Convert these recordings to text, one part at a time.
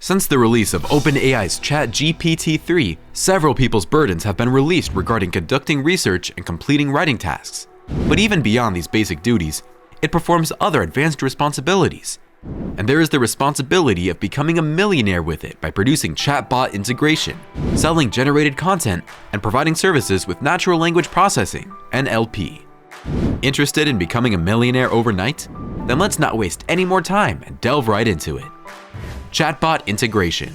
Since the release of OpenAI's ChatGPT 3, several people's burdens have been released regarding conducting research and completing writing tasks. But even beyond these basic duties, it performs other advanced responsibilities. And there is the responsibility of becoming a millionaire with it by producing Chatbot Integration, selling generated content, and providing services with natural language processing, NLP. Interested in becoming a millionaire overnight? Then let's not waste any more time and delve right into it. Chatbot Integration.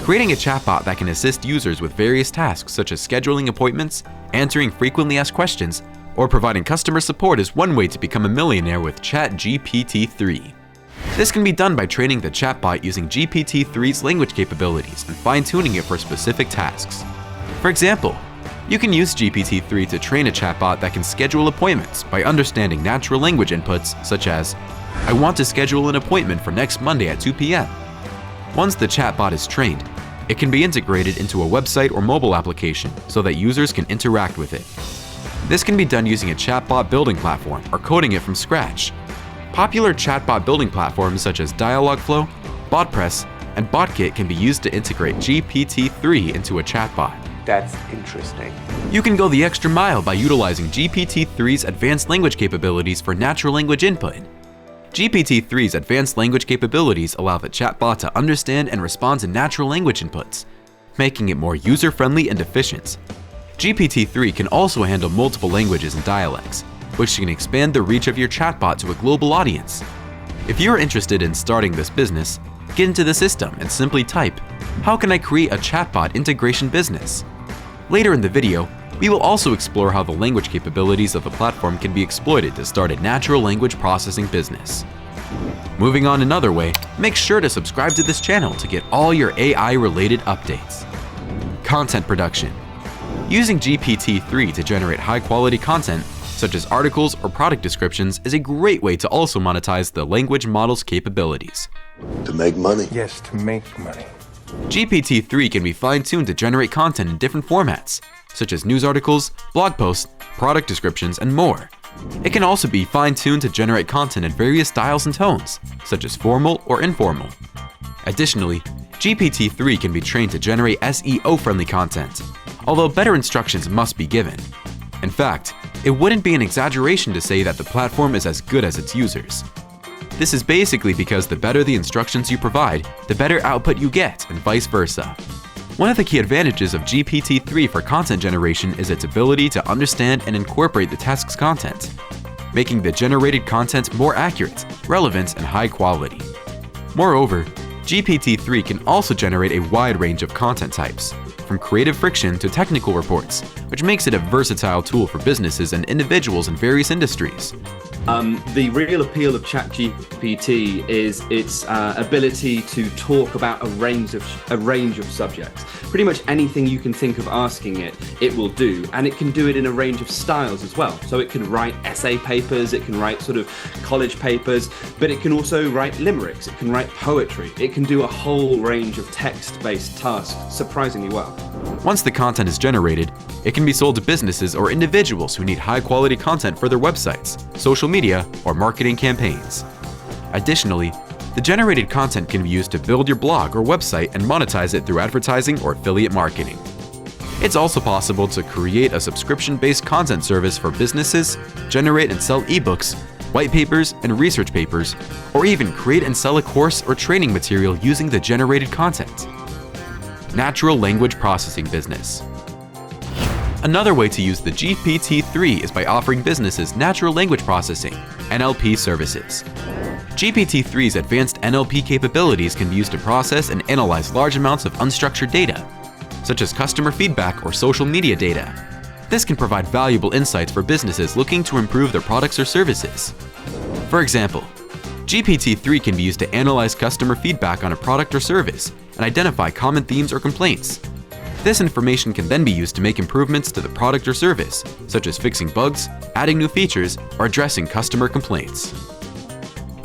Creating a chatbot that can assist users with various tasks such as scheduling appointments, answering frequently asked questions, or providing customer support is one way to become a millionaire with ChatGPT 3. This can be done by training the chatbot using GPT-3's language capabilities and fine-tuning it for specific tasks. For example, you can use GPT-3 to train a chatbot that can schedule appointments by understanding natural language inputs such as, "I want to schedule an appointment for next Monday at 2 p.m. Once the chatbot is trained, it can be integrated into a website or mobile application so that users can interact with it. This can be done using a chatbot building platform or coding it from scratch. Popular chatbot building platforms such as Dialogflow, BotPress, and BotKit can be used to integrate GPT-3 into a chatbot. That's interesting. You can go the extra mile by utilizing GPT-3's advanced language capabilities for natural language input. GPT-3's advanced language capabilities allow the chatbot to understand and respond to natural language inputs, making it more user-friendly and efficient. GPT-3 can also handle multiple languages and dialects, which can expand the reach of your chatbot to a global audience. If you're interested in starting this business, get into the system and simply type, "How can I create a chatbot integration business?" Later in the video, we will also explore how the language capabilities of the platform can be exploited to start a natural language processing business. Moving on another way, make sure to subscribe to this channel to get all your AI-related updates. Content production. Using GPT-3 to generate high-quality content, such as articles or product descriptions, is a great way to also monetize the language model's capabilities. To make money? Yes, to make money. GPT-3 can be fine-tuned to generate content in different formats, such as news articles, blog posts, product descriptions, and more. It can also be fine-tuned to generate content in various styles and tones, such as formal or informal. Additionally, GPT-3 can be trained to generate SEO-friendly content, although better instructions must be given. In fact, it wouldn't be an exaggeration to say that the platform is as good as its users. This is basically because the better the instructions you provide, the better output you get, and vice versa. One of the key advantages of GPT-3 for content generation is its ability to understand and incorporate the task's content, making the generated content more accurate, relevant, and high quality. Moreover, GPT-3 can also generate a wide range of content types, from creative fiction to technical reports, which makes it a versatile tool for businesses and individuals in various industries. The real appeal of ChatGPT is its ability to talk about a range of subjects. Pretty much anything you can think of asking it, it will do, and it can do it in a range of styles as well. So it can write essay papers, it can write sort of college papers, but it can also write limericks, it can write poetry, it can do a whole range of text-based tasks surprisingly well. Once the content is generated, it can be sold to businesses or individuals who need high-quality content for their websites, social media, or marketing campaigns. Additionally, the generated content can be used to build your blog or website and monetize it through advertising or affiliate marketing. It's also possible to create a subscription-based content service for businesses, generate and sell ebooks, white papers, and research papers, or even create and sell a course or training material using the generated content. Natural language processing business. Another way to use the GPT-3 is by offering businesses natural language processing, NLP services. GPT-3's advanced NLP capabilities can be used to process and analyze large amounts of unstructured data, such as customer feedback or social media data. This can provide valuable insights for businesses looking to improve their products or services. For example, GPT-3 can be used to analyze customer feedback on a product or service and identify common themes or complaints. This information can then be used to make improvements to the product or service, such as fixing bugs, adding new features, or addressing customer complaints.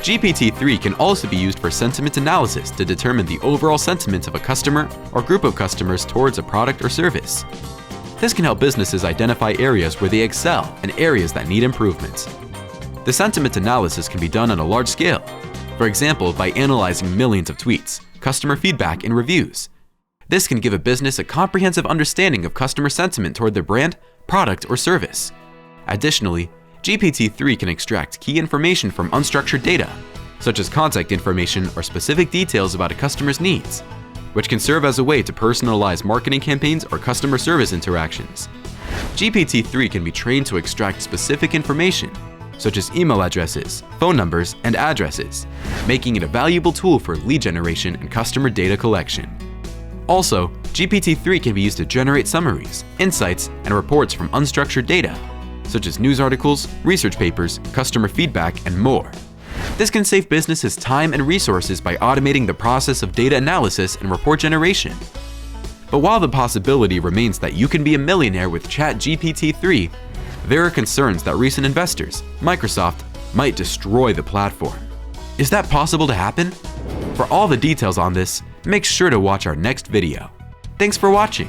GPT-3 can also be used for sentiment analysis to determine the overall sentiment of a customer or group of customers towards a product or service. This can help businesses identify areas where they excel and areas that need improvement. The sentiment analysis can be done on a large scale, for example by analyzing millions of tweets, customer feedback, and reviews. This can give a business a comprehensive understanding of customer sentiment toward their brand, product, or service. Additionally, GPT-3 can extract key information from unstructured data, such as contact information or specific details about a customer's needs, which can serve as a way to personalize marketing campaigns or customer service interactions. GPT-3 can be trained to extract specific information, such as email addresses, phone numbers, and addresses, making it a valuable tool for lead generation and customer data collection. Also, GPT-3 can be used to generate summaries, insights, and reports from unstructured data, such as news articles, research papers, customer feedback, and more. This can save businesses time and resources by automating the process of data analysis and report generation. But while the possibility remains that you can be a millionaire with ChatGPT-3, there are concerns that recent investors, Microsoft, might destroy the platform. Is that possible to happen? For all the details on this, make sure to watch our next video. Thanks for watching.